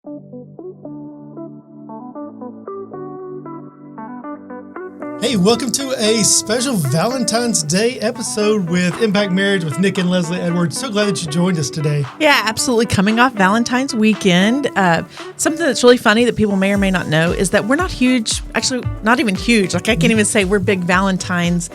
Hey, welcome to a special Valentine's Day episode with Impact Marriage with Nick and Leslie Edwards. So glad that you joined us today. Yeah, absolutely. Coming off Valentine's weekend, something that's really funny that people may or may not know is that we're not huge, actually not even huge. Like I can't even say we're big Valentine's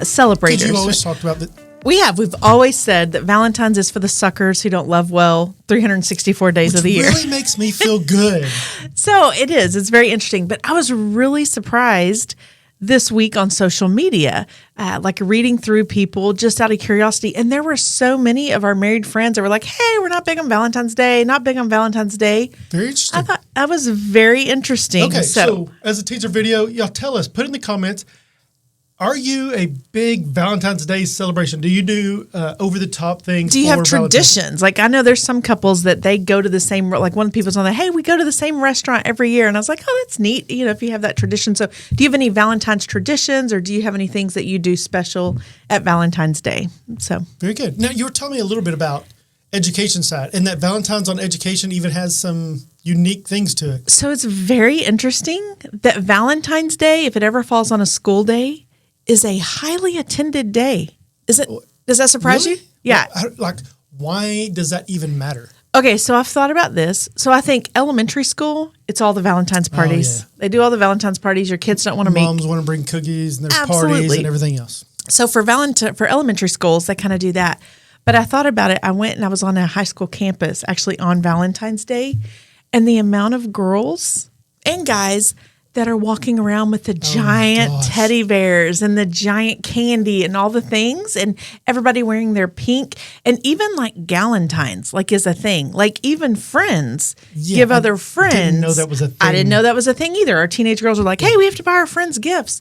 celebrators. Because you always talked about that. We've always said that Valentine's is for the suckers who don't love well 364 days of the year. It really makes me feel good. So it is. It's very interesting. But I was really surprised this week on social media, like reading through people just out of curiosity. And there were so many of our married friends that were like, hey, we're not big on Valentine's Day, not big on Valentine's Day. Very interesting. I thought that was very interesting. Okay, so as a teaser video, y'all tell us, put in the comments, are you a big Valentine's Day celebration? Do you do over-the-top things? Do you have traditions? Like I know there's some couples that they go to the same, like one of the people's on the, hey, we go to the same restaurant every year. And I was like, oh, that's neat, you know, if you have that tradition. So do you have any Valentine's traditions or do you have any things that you do special at Valentine's Day? So very good. Now, you were telling me a little bit about education side and that Valentine's on education even has some unique things to it. So it's very interesting that Valentine's Day, if it ever falls on a school day, is a highly attended day. Is it? Does that surprise you? Yeah. Like, why does that even matter? Okay, so I've thought about this. So I think elementary school, it's all the Valentine's parties. Oh, yeah. They do all the Valentine's parties. Your kids don't want to make. Moms want to bring cookies and there's parties and everything else. So for elementary schools, they kind of do that. But I thought about it. I went and I was on a high school campus actually on Valentine's Day, and the amount of girls and guys that are walking around with the giant teddy bears and the giant candy and all the things, and everybody wearing their pink, and even like galentines, like is a thing. Like even friends give other friends. I didn't know that was a thing. I didn't know that was a thing either. Our teenage girls are like, hey, we have to buy our friends gifts.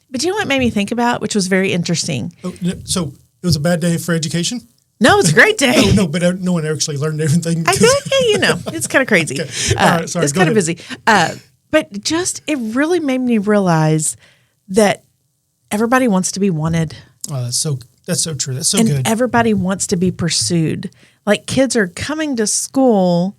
But you know what it made me think about, which was very interesting? Oh, so it was a bad day for education? No, it's a great day. But no one actually learned everything. I feel like, hey, you know, it's kind of crazy. Okay. All right, sorry, it's kind of busy. But just, it really made me realize that everybody wants to be wanted. Oh, that's so true. That's so and good. Everybody wants to be pursued. Like kids are coming to school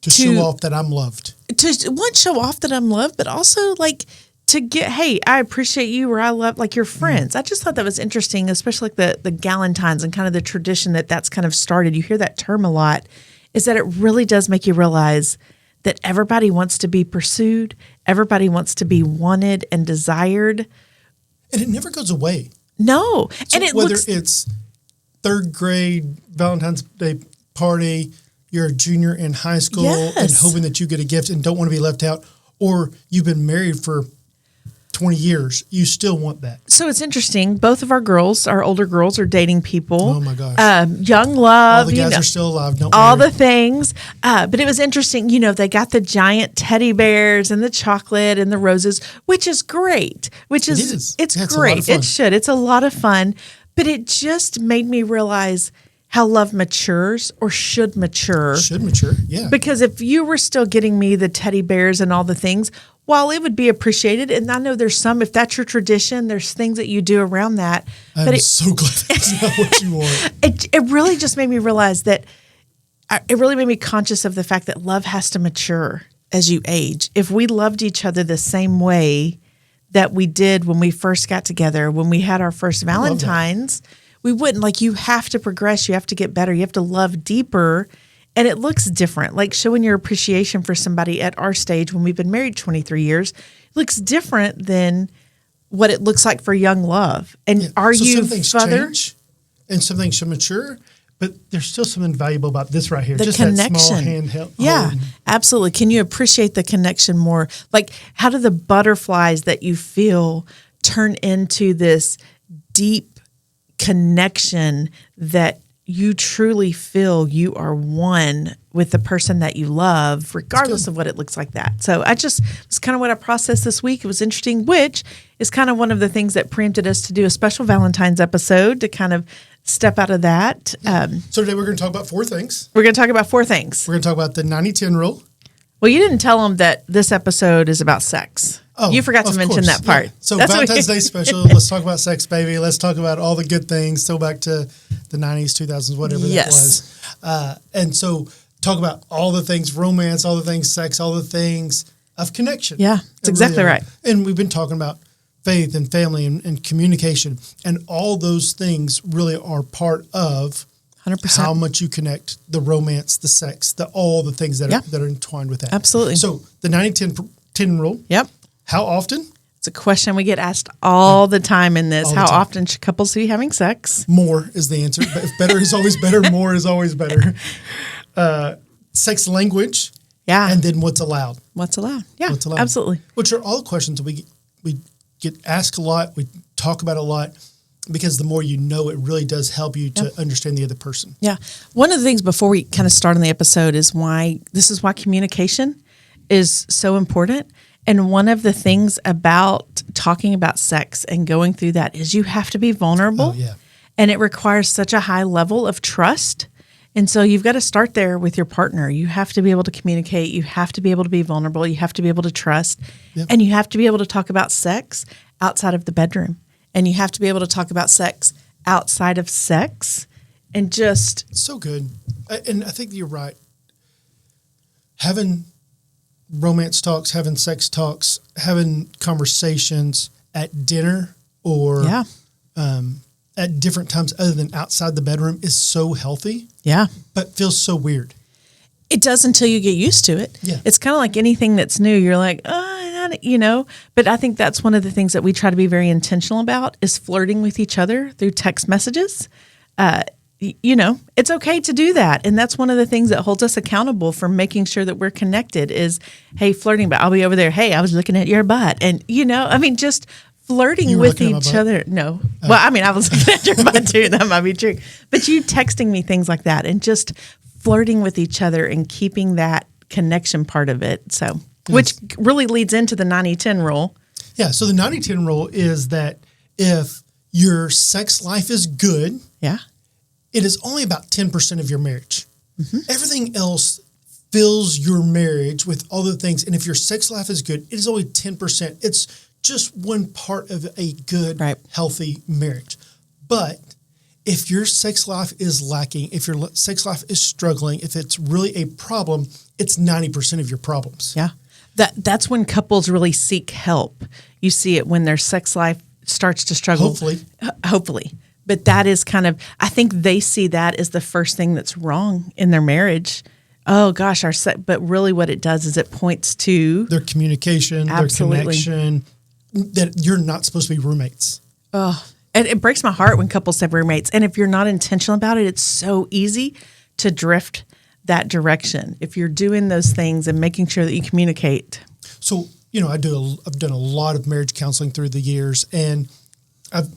to show off that I'm loved. To show off that I'm loved, but also like to get, hey, I appreciate you or I love like your friends. I just thought that was interesting, especially like the galentines and kind of the tradition that's kind of started. You hear that term a lot, is that it really does make you realize that everybody wants to be pursued, everybody wants to be wanted and desired. And it never goes away. No. So and whether it's third grade Valentine's Day party, you're a junior in high school and hoping that you get a gift and don't want to be left out, or you've been married for 20 years, you still want that. So it's interesting. Both of our older girls are dating people. Oh my gosh. Young love. All the guys are still alive. Don't all worry. the things. But it was interesting. You know, they got the giant teddy bears and the chocolate and the roses, which is great. It's great. It should. It's a lot of fun. But it just made me realize how love matures or should mature. Should mature, yeah. Because if you were still getting me the teddy bears and all the things, while it would be appreciated, and I know there's some, if that's your tradition, there's things that you do around that. I'm so glad that's not what you want. It really just made me realize that, it really made me conscious of the fact that love has to mature as you age. If we loved each other the same way that we did when we first got together, when we had our first Valentine's, we wouldn't. Like, you have to progress, you have to get better, you have to love deeper. And it looks different, like showing your appreciation for somebody at our stage when we've been married 23 years, looks different than what it looks like for young love. And are you some things change and some things should mature, but there's still something valuable about this right here. The just connection. That small handheld. Yeah, absolutely. Can you appreciate the connection more? Like, how do the butterflies that you feel turn into this deep connection that you truly feel you are one with the person that you love, regardless of what it looks like that. So it's kind of what I processed this week. It was interesting, which is kind of one of the things that preempted us to do a special Valentine's episode to kind of step out of that. So today we're going to talk about 4 things. We're going to talk about 4 things. We're going to talk about the 90-10 rule. Well, you didn't tell them that this episode is about sex. Oh, you forgot to mention that part. Yeah. So Valentine's Day special, let's talk about sex, baby. Let's talk about all the good things. Go back to the 90s, 2000s, whatever that was. And so talk about all the things romance, all the things sex, all the things of connection. Yeah, that's exactly right. And we've been talking about faith and family and communication, and all those things really are part of 100%. How much you connect, the romance, the sex, all the things that are entwined with that. Absolutely. So the 90-10 rule. Yep. How often? It's a question we get asked all the time in this. How often should couples be having sex? More is the answer. But if better is always better, more is always better. Sex language. Yeah. And then what's allowed. What's allowed. Yeah, what's allowed. Absolutely. Which are all questions that we get asked a lot. We talk about a lot. Because the more you know, it really does help you to understand the other person. Yeah. One of the things before we kind of start on the episode is why communication is so important. And one of the things about talking about sex and going through that is you have to be vulnerable. Oh, yeah. And it requires such a high level of trust. And so you've got to start there with your partner. You have to be able to communicate. You have to be able to be vulnerable. You have to be able to trust. Yep. And you have to be able to talk about sex outside of the bedroom. And you have to be able to talk about sex outside of sex and just... So good. And I think you're right. Having romance talks, having sex talks, having conversations at dinner or at different times other than outside the bedroom is so healthy. Yeah. But feels so weird. It does until you get used to it. Yeah. It's kind of like anything that's new. You're like, but I think that's one of the things that we try to be very intentional about is flirting with each other through text messages. It's okay to do that. And that's one of the things that holds us accountable for making sure that we're connected is, hey, flirting, but I'll be over there. Hey, I was looking at your butt. And, just flirting with each other. No. Well, I was looking at your butt too. That might be true. But you texting me things like that and just flirting with each other and keeping that connection part of it. So, which really leads into the 90-10 rule. Yeah. So the 90-10 rule is that if your sex life is good, it is only about 10% of your marriage. Mm-hmm. Everything else fills your marriage with all the things. And if your sex life is good, it is only 10%. It's just one part of a good, healthy marriage. But if your sex life is lacking, if your sex life is struggling, if it's really a problem, it's 90% of your problems. Yeah. That's when couples really seek help. You see it when their sex life starts to struggle. Hopefully. But that is kind of, I think they see that as the first thing that's wrong in their marriage. Oh gosh, but really what it does is it points to their communication, their connection, that you're not supposed to be roommates. Oh, and it breaks my heart when couples have roommates. And if you're not intentional about it, it's so easy to drift that direction. If you're doing those things and making sure that you communicate. So, I've done a lot of marriage counseling through the years, and I've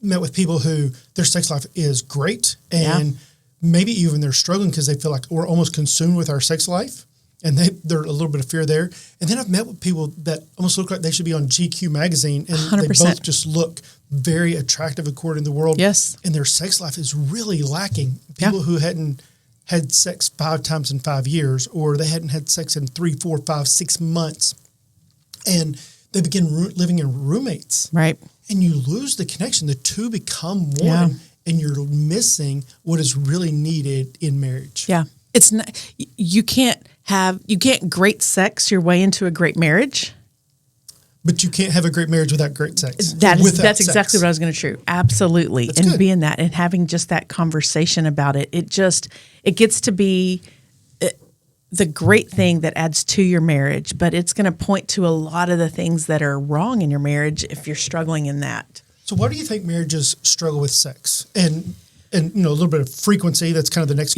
met with people who their sex life is great, and maybe even they're struggling because they feel like we're almost consumed with our sex life, and they're a little bit of fear there. And then I've met with people that almost look like they should be on GQ magazine, and 100%. They both just look very attractive according to the world. Yes. And their sex life is really lacking. People who hadn't had sex 5 times in 5 years, or they hadn't had sex in 3, 4, 5, 6 months. And they begin living in roommates. Right. And you lose the connection. The two become one, and you're missing what is really needed in marriage. Yeah. It's not, you can't great sex your way into a great marriage. But you can't have a great marriage without great sex. That's exactly what I was going to say. Absolutely. That's and good. Being that and having just that conversation about it, it gets to be the great thing that adds to your marriage, but it's going to point to a lot of the things that are wrong in your marriage if you're struggling in that. So why do you think marriages struggle with sex? And a little bit of frequency, that's kind of the next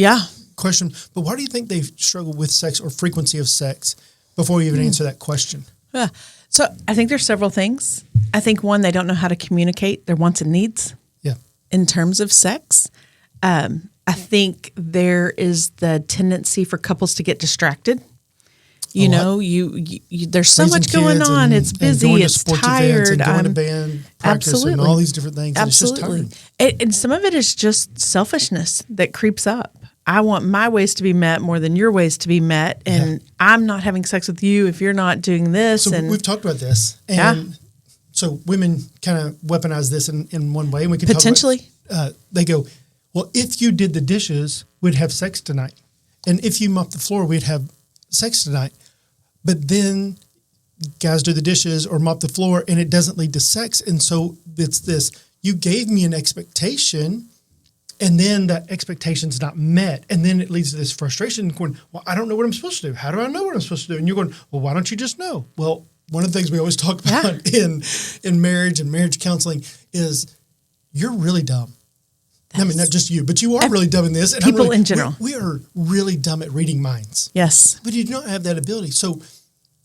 question. But why do you think they struggle with sex or frequency of sex before we even answer that question? Yeah. So I think there's several things. I think one, they don't know how to communicate their wants and needs in terms of sex. I think there is the tendency for couples to get distracted. There's so much going on. It's busy. It's tired. Going to band practice and all these different things. Absolutely. And it's just tired. And some of it is just selfishness that creeps up. I want my ways to be met more than your ways to be met. And I'm not having sex with you if you're not doing this. So we've talked about this. And so women kind of weaponize this in one way. And we can potentially. Talk about, they go, well, if you did the dishes, we'd have sex tonight. And if you mop the floor, we'd have sex tonight. But then guys do the dishes or mop the floor and it doesn't lead to sex. And so it's this, you gave me an expectation and then that expectation's not met. And then it leads to this frustration going, well, I don't know what I'm supposed to do. How do I know what I'm supposed to do? And you're going, well, why don't you just know? Well, one of the things we always talk about in marriage and marriage counseling is you're really dumb. I mean, not just you, but you are really dumb in this. And people in general. We are really dumb at reading minds. Yes. But you don't have that ability. So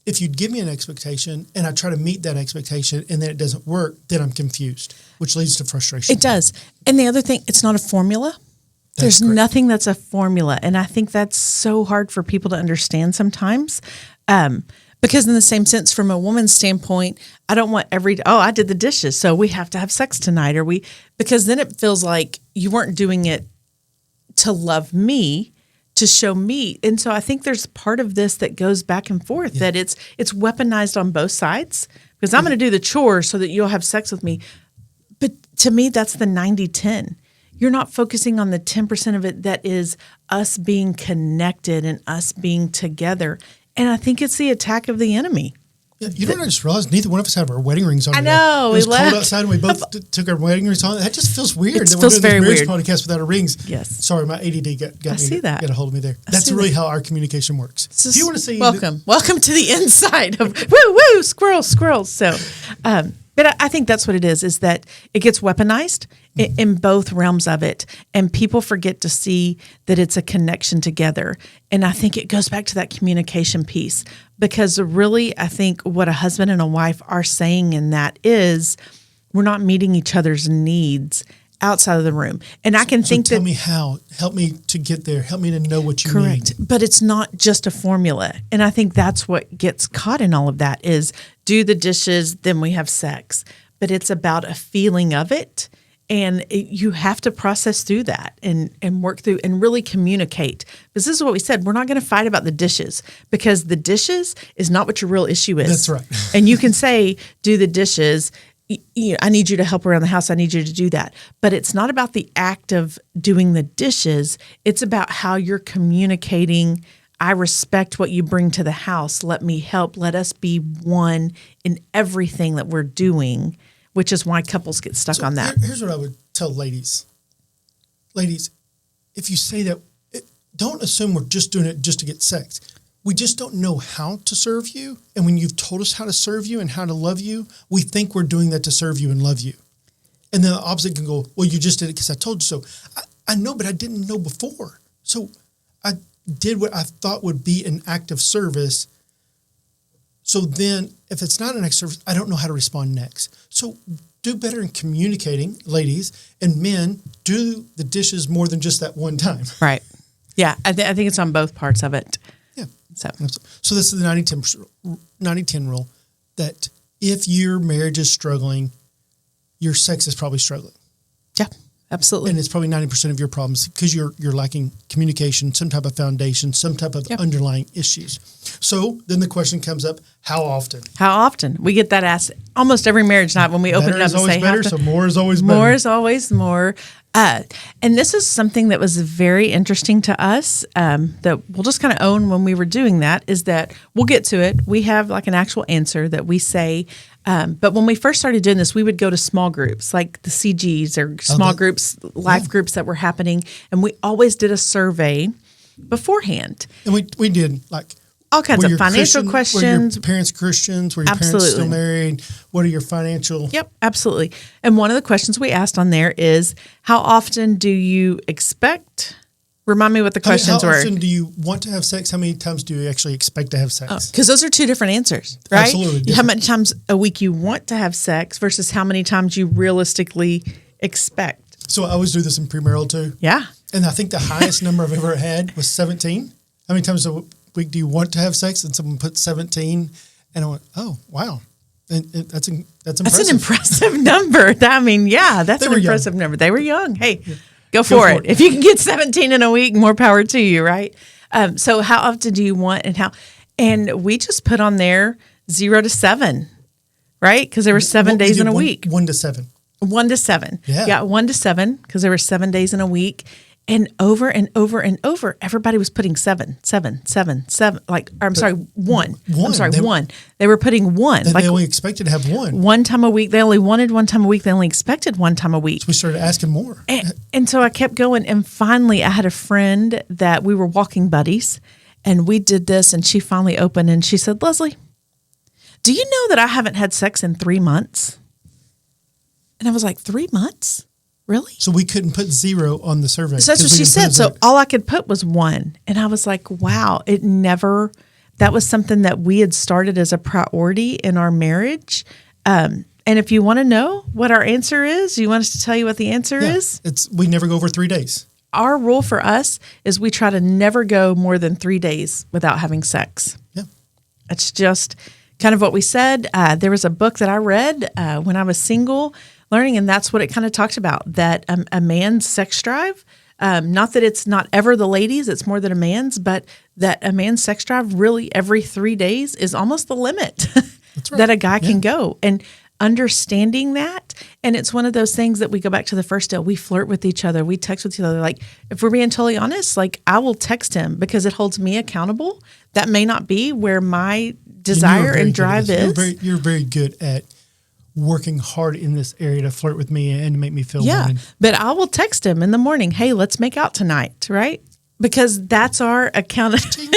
if you give me an expectation and I try to meet that expectation and then it doesn't work, then I'm confused, which leads to frustration. It does. And the other thing, it's not a formula. There's nothing that's a formula. And I think that's so hard for people to understand sometimes. Because in the same sense, from a woman's standpoint, I don't want I did the dishes, so we have to have sex tonight. Because then it feels like you weren't doing it to love me, to show me. And so I think there's part of this that goes back and forth, that it's weaponized on both sides, because I'm going to do the chore so that you'll have sex with me. But to me, that's the 90-10. You're not focusing on the 10% of it that is us being connected and us being together. And I think it's the attack of the enemy. Yeah, you know what I just realized? Neither one of us have our wedding rings on. I know. It was cold outside and we both took our wedding rings on. That just feels weird. It feels very weird. Podcast without our rings. Yes. Sorry, my ADD got a hold of me there. That's really how our communication works. If you want to see, welcome to the inside of squirrels. So, but I think that's what it is that it gets weaponized in both realms of it. And people forget to see that it's a connection together. And I think it goes back to that communication piece, because really, I think what a husband and a wife are saying in that is we're not meeting each other's needs outside of the room. And I can think tell me how. Help me to get there. Help me to know what you need. But it's not just a formula. And I think that's what gets caught in all of that is do the dishes, then we have sex. But it's about a feeling of it. And you have to process through that and work through and really communicate. Because this is what we said. We're not going to fight about the dishes, because the dishes is not what your real issue is. That's right. And you can say, do the dishes. I need you to help around the house. I need you to do that. But it's not about the act of doing the dishes. It's about how you're communicating. I respect what you bring to the house. Let me help. Let us be one in everything that we're doing, which is why couples get stuck on that. Here's what I would tell ladies. Ladies, if you say that, don't assume we're just doing it just to get sex. We just don't know how to serve you. And when you've told us how to serve you and how to love you, we think we're doing that to serve you and love you. And then the opposite can go, well, you just did it because I told you so. I know, but I didn't know before. So I did what I thought would be an act of service. So then if it's not an act of service, I don't know how to respond next. So do better in communicating, ladies, and men, do the dishes more than just that one time. Right. Yeah. I think it's on both parts of it. Yeah. So this is the 90-10 rule, that if your marriage is struggling, your sex is probably struggling. Yeah, absolutely. And it's probably 90% of your problems because you're lacking communication, some type of foundation, some type of underlying issues. So then the question comes up, how often? How often? We get that asked almost every marriage night when we open it up and say, better, so more is always better. More is always more. And this is something that was very interesting to us that we'll just kind of own when we were doing that, is that we'll get to it. We have like an actual answer that we say. But when we first started doing this, we would go to small groups like the CGs or small groups, life groups that were happening. And we always did a survey beforehand. And we did like all kinds of financial questions. Were your parents Christians? Were your parents still married? What are your financial? Yep, absolutely. And one of the questions we asked on there is, how often do you expect? Remind me what the questions were. How often do you want to have sex? How many times do you actually expect to have sex? Because those are two different answers, right? Absolutely different. How many times a week you want to have sex versus how many times you realistically expect. So I always do this in premarital too. Yeah. And I think the highest number I've ever had was 17. How many times a week do you want to have sex? And someone put 17, and I went, "Oh, wow, and that's impressive." That's an impressive number. That's an impressive number. They were young. Hey, go for it. If you can get 17 in a week, more power to you, right? So how often do you want, and how? And we just put on there 0 to 7, right? Because there were 7 days in a week. 1 to 7. 1 to 7. Yeah, 1 to 7, because there were 7 days in a week. And over and over and over, everybody was putting 7, 7, 7, 7. Like, I'm sorry, 1. I'm sorry, 1. They were putting 1. They Like only expected to have one. one time a week. They only wanted one time a week. They only expected one time a week. So we started asking more. And so I kept going. And finally, I had a friend that we were walking buddies, and we did this. And she finally opened and she said, Leslie, do you know that I haven't had sex in 3 months? And I was like, 3 months? Really? So we couldn't put 0 on the survey. So that's what she said. So all I could put was 1. And I was like, wow, that was something that we had started as a priority in our marriage. And if you want to know what our answer is, you want us to tell you what the answer is? We never go over 3 days. Our rule for us is we try to never go more than 3 days without having sex. Yeah. It's just kind of what we said. There was a book that I read when I was single, learning, and that's what it kind of talks about, that a man's sex drive, not that it's not ever the ladies, it's more than a man's, but that a man's sex drive really every 3 days is almost the limit that a guy can go. And understanding that, and it's one of those things that we go back to the first deal, we flirt with each other, we text with each other. Like, if we're being totally honest, like, I will text him because it holds me accountable. That may not be where my desire and drive is. You're very good at working hard in this area to flirt with me and to make me feel wanted. But I will text him in the morning, hey, let's make out tonight, right? Because that's our accountability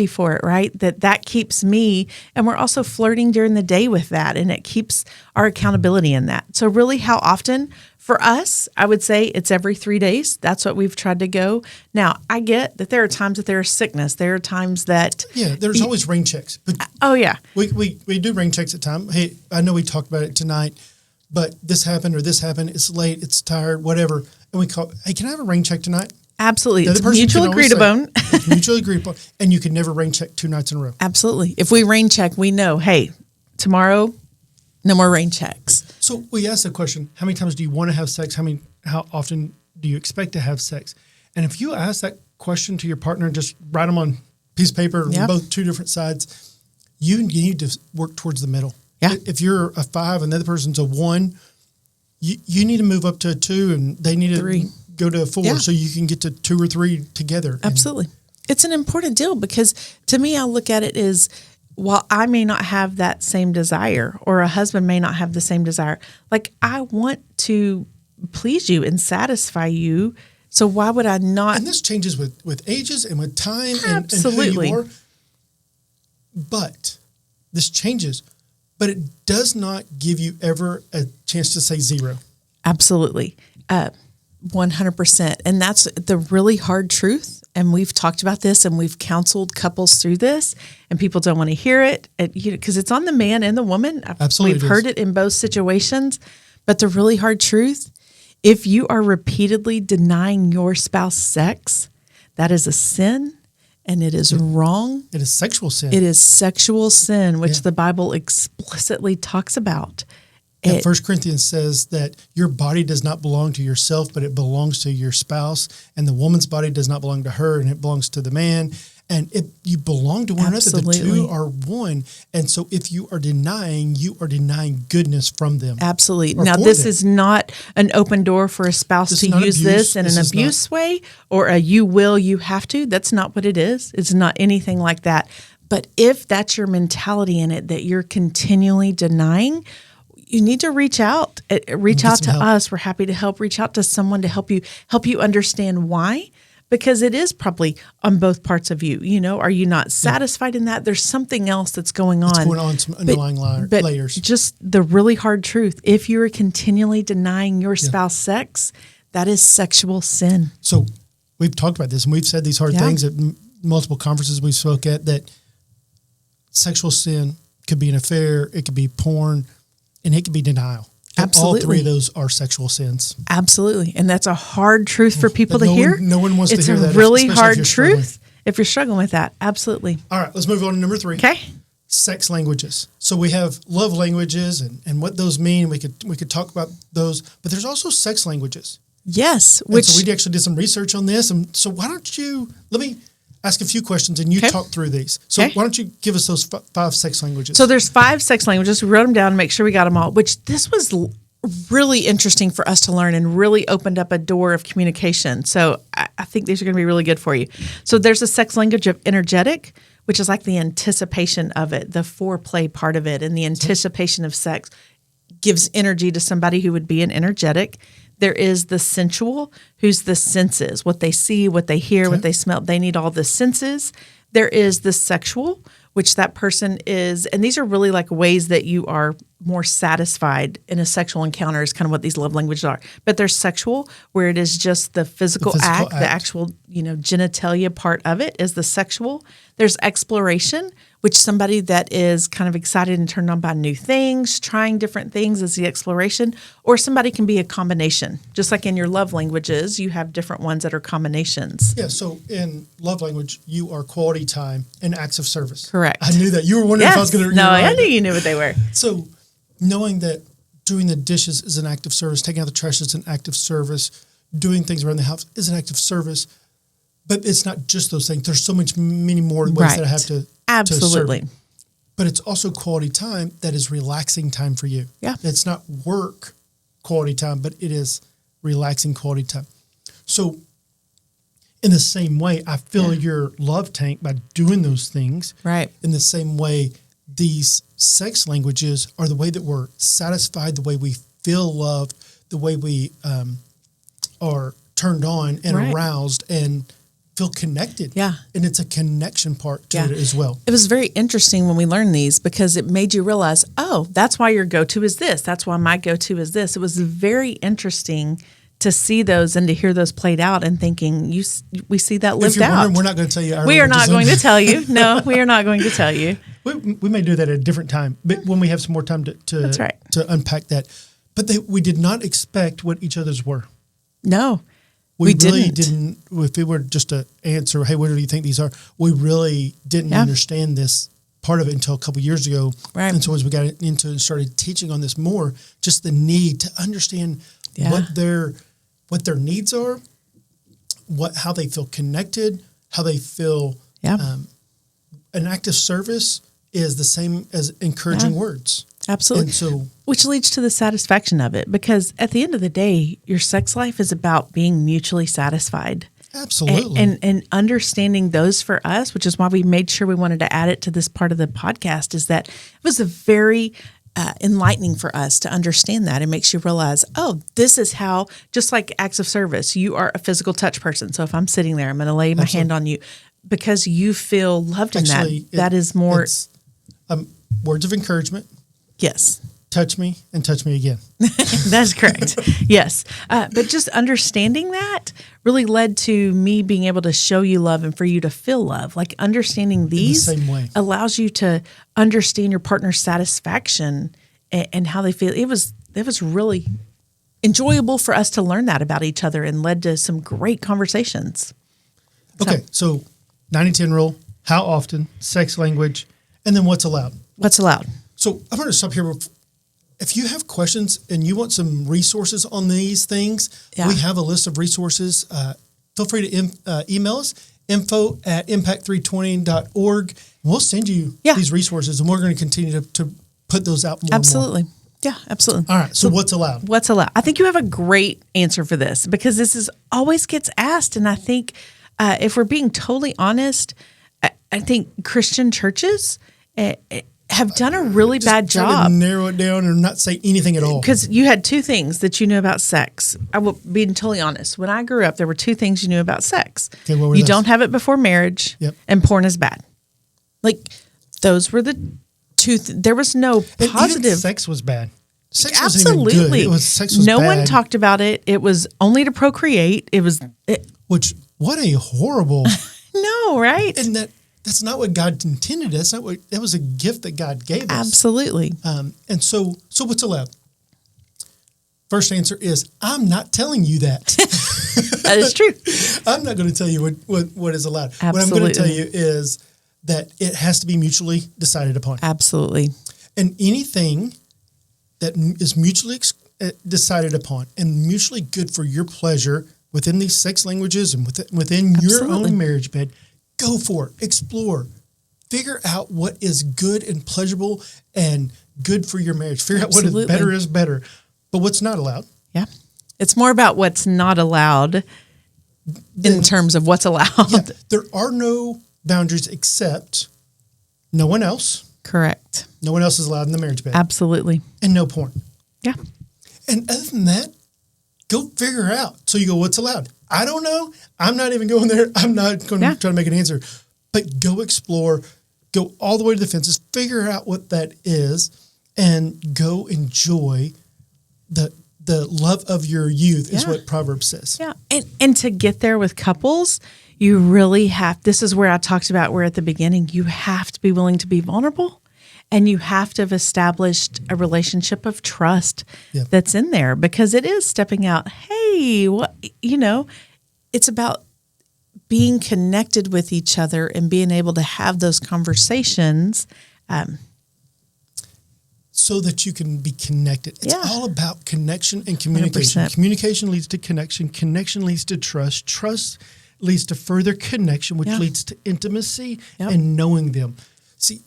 for it, right? That keeps me, and we're also flirting during the day with that, and it keeps our accountability in that. So really, how often? For us, I would say it's every 3 days. That's what we've tried to go. Now, I get that there are times that there is sickness. There are times that... Yeah, there's always rain checks. But we do rain checks at times. Hey, I know we talked about it tonight, but this happened or this happened. It's late. It's tired, whatever. And we call, hey, can I have a rain check tonight? Absolutely. It's mutually agreed upon. It's mutually agreed upon. And you can never rain check 2 nights in a row. Absolutely. If we rain check, we know, hey, tomorrow, no more rain checks. So we asked the question, how many times do you want to have sex? How often do you expect to have sex? And if you ask that question to your partner, just write them on a piece of paper, both 2 different sides, you need to work towards the middle. Yeah. If you're a 5 and the other person's a 1, you need to move up to a 2 and they need 3. To go to a 4 so you can get to 2 or 3 together. Absolutely. It's an important deal because to me, I look at it as, while I may not have that same desire, or a husband may not have the same desire, like, I want to please you and satisfy you. So why would I not? And this changes with ages and with time and who you are. But this changes, but it does not give you ever a chance to say 0. Absolutely. 100%. And that's the really hard truth. And we've talked about this and we've counseled couples through this, and people don't want to hear it because it's on the man and the woman. Absolutely. We've heard it in both situations, but the really hard truth, if you are repeatedly denying your spouse sex, that is a sin and it is wrong. It is sexual sin. It is sexual sin, which the Bible explicitly talks about. And 1 Corinthians says that your body does not belong to yourself, but it belongs to your spouse. And the woman's body does not belong to her, and it belongs to the man. And you belong to one another. The 2 are one. And so if you are denying goodness from them. Absolutely. Now, this is not an open door for a spouse to use this in an abuse way, or a you have to. That's not what it is. It's not anything like that. But if that's your mentality in it, that you're continually denying, you need to reach out. Reach out to us. We're happy to help. Reach out to someone to help you understand why, because it is probably on both parts of you. You know, are you not satisfied in that? There's something else that's going on. It's going on, some underlying layers. Just the really hard truth. If you are continually denying your spouse sex, that is sexual sin. So we've talked about this, and we've said these hard things at multiple conferences we spoke at, that sexual sin could be an affair, it could be porn, and it could be denial. Absolutely. All 3 of those are sexual sins. Absolutely. And that's a hard truth for people to hear. No one wants to hear that. It's a really hard truth if you're struggling with that. Absolutely. All right, let's move on to number 3. Okay. Sex languages. So we have love languages and what those mean. We could talk about those, but there's also sex languages. Yes. So we actually did some research on this. And so why don't you, let me ask a few questions and you talk through these. So why don't you give us those 5 sex languages? So there's 5 sex languages. We wrote them down to make sure we got them all, which this was really interesting for us to learn and really opened up a door of communication. So I think these are going to be really good for you. So there's a sex language of energetic, which is like the anticipation of it, the foreplay part of it, and the anticipation of sex gives energy to somebody who would be an energetic. There is the sensual, who's the senses, what they see, what they hear, what they smell. They need all the senses. There is the sexual, which that person is, and these are really like ways that you are more satisfied in a sexual encounter is kind of what these love languages are. But there's sexual, where it is just the physical act, the actual, genitalia part of it is the sexual. There's exploration, which somebody that is kind of excited and turned on by new things, trying different things is the exploration, or somebody can be a combination. Just like in your love languages, you have different ones that are combinations. Yeah, so in love language, you are quality time and acts of service. Correct. I knew that. You were wondering if I was going to... No, I knew you knew what they were. So knowing that doing the dishes is an act of service, taking out the trash is an act of service, doing things around the house is an act of service. But it's not just those things. There's so many more ways that I have to Absolutely. To serve. But it's also quality time that is relaxing time for you. Yeah. It's not work quality time, but it is relaxing quality time. So in the same way, I fill your love tank by doing those things. Right. In the same way, these sex languages are the way that we're satisfied, the way we feel loved, the way we are turned on and aroused and feel connected. Yeah. And it's a connection part to it as well. It was very interesting when we learned these because it made you realize, oh, that's why your go-to is this. That's why my go-to is this. It was very interesting to see those and to hear those played out and thinking, we see that lived out. We're not going to tell you. We are not going to tell you. No, we are not going to tell you. We may do that at a different time, but when we have some more time to unpack that. But we did not expect what each other's were. No. We really didn't. If it were just to answer, hey, what do you think these are? We really didn't understand this part of it until a couple of years ago. Right. And so as we got into and started teaching on this more, just the need to understand what their needs are, how they feel connected, how they feel. An act of service is the same as encouraging words. Absolutely. And so, which leads to the satisfaction of it, because at the end of the day, your sex life is about being mutually satisfied. Absolutely. And understanding those for us, which is why we made sure we wanted to add it to this part of the podcast, is that it was a very enlightening for us to understand that. It makes you realize, oh, this is how, just like acts of service, you are a physical touch person. So if I'm sitting there, I'm going to lay my hand on you because you feel loved in that. That is more... words of encouragement. Yes. Touch me and touch me again. That's correct. Yes. But just understanding that really led to me being able to show you love and for you to feel love. Like understanding these in the same way allows you to understand your partner's satisfaction and how they feel. It was really enjoyable for us to learn that about each other and led to some great conversations. Okay. So 90-10 rule, how often, sex language, and then what's allowed. What's allowed. So I'm going to stop here. If you have questions and you want some resources on these things, we have a list of resources. Feel free to email us, info@impact320.org. We'll send you these resources, and we're going to continue to put those out more Absolutely. and more. Yeah, absolutely. All right. So what's allowed? What's allowed? I think you have a great answer for this because this always gets asked. And I think if we're being totally honest, I think Christian churches have done a really bad job. To narrow it down and not say anything at all. Because you had two things that you knew about sex. I will be totally honest. When I grew up, there were two things you knew about sex. Okay, what were you those? Don't have it before marriage, and porn is bad. Like those were the two. There was no positive. Even sex was bad. Sex Absolutely. wasn't even good. Sex was no bad. one talked about it. It was only to procreate. What a horrible. No, right? And that's not what God intended. That was a gift that God gave us. Absolutely. And so what's allowed? First answer is, I'm not telling you that. That is true. I'm not going to tell you what is allowed. Absolutely. What I'm going to tell you is that it has to be mutually decided upon. Absolutely. And anything that is mutually decided upon and mutually good for your pleasure within these sex languages and within your own marriage bed, go for it. Explore. Figure out what is good and pleasurable and good for your marriage. Figure out what is better. But what's not allowed? Yeah. It's more about what's not allowed in terms of what's allowed. Yeah, there are no boundaries except no one else. Correct. No one else is allowed in the marriage bed. Absolutely. And no porn. Yeah. And other than that, go figure out. So you go, what's allowed? I don't know. I'm not even going there. I'm not going to try to make an answer. But go explore. Go all the way to the fences. Figure out what that is. And go enjoy the love of your youth is what Proverbs says. Yeah. And to get there with couples, you really have, this is where I talked about where at the beginning, you have to be willing to be vulnerable and you have to have established a relationship of trust that's in there because it is stepping out. Hey, what, it's about being connected with each other and being able to have those conversations. So that you can be connected. It's all about connection and communication. 100%. Communication leads to connection. Connection leads to trust. Trust leads to further connection, which leads to intimacy and knowing them. See,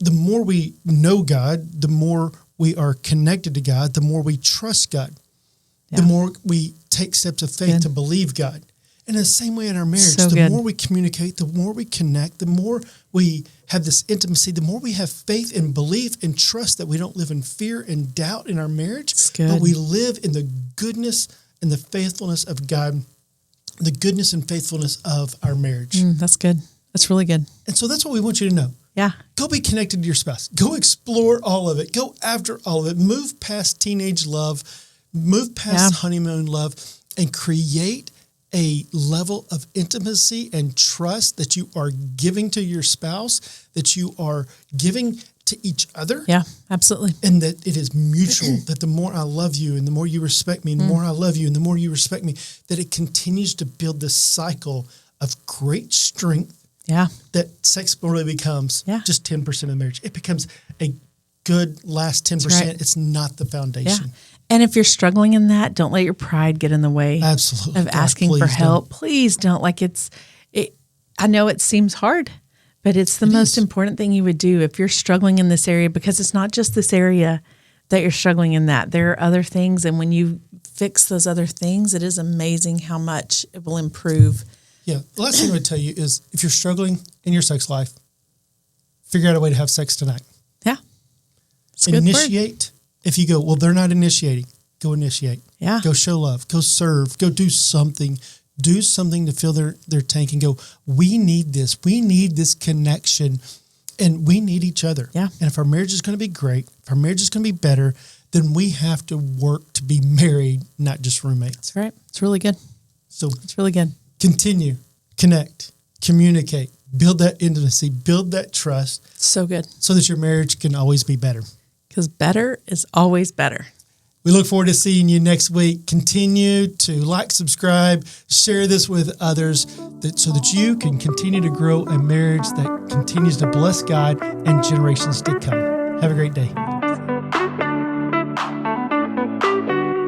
the more we know God, the more we are connected to God, the more we trust God, the more we take steps of faith to believe God. And in the same way in our marriage, the more we communicate, the more we connect, the more we have this intimacy, the more we have faith and belief and trust that we don't live in fear and doubt in our marriage, but we live in the goodness and the faithfulness of God, the goodness and faithfulness of our marriage. That's good. That's really good. And so that's what we want you to know. Yeah. Go be connected to your spouse. Go explore all of it. Go after all of it. Move past teenage love. Move past honeymoon love and create a level of intimacy and trust that you are giving to your spouse, that you are giving to each other. Yeah, absolutely. And that it is mutual, that the more I love you and the more you respect me and the more I love you and the more you respect me, that it continues to build this cycle of great strength. Yeah. That sex really becomes just 10% of marriage. It becomes a good last 10%. Right. It's not the foundation. Yeah. And if you're struggling in that, don't let your pride get in the way of asking for help. Please don't. I know it seems hard, but it's the most important thing you would do if you're struggling in this area, because it's not just this area that you're struggling in that. There are other things. And when you fix those other things, it is amazing how much it will improve. Yeah. The last thing I would tell you is if you're struggling in your sex life, figure out a way to have sex tonight. Yeah. Initiate. If you go, well, they're not initiating, go initiate. Yeah. Go show love. Go serve. Go do something. Do something to fill their tank and go, we need this. We need this connection and we need each other. Yeah. And if our marriage is going to be great, if our marriage is going to be better, then we have to work to be married, not just roommates. That's right. It's really good. So it's really good. Continue, connect, communicate, build that intimacy, build that trust. So good. So that your marriage can always be better. Because better is always better. We look forward to seeing you next week. Continue to like, subscribe, share this with others so that you can continue to grow a marriage that continues to bless God and generations to come. Have a great day.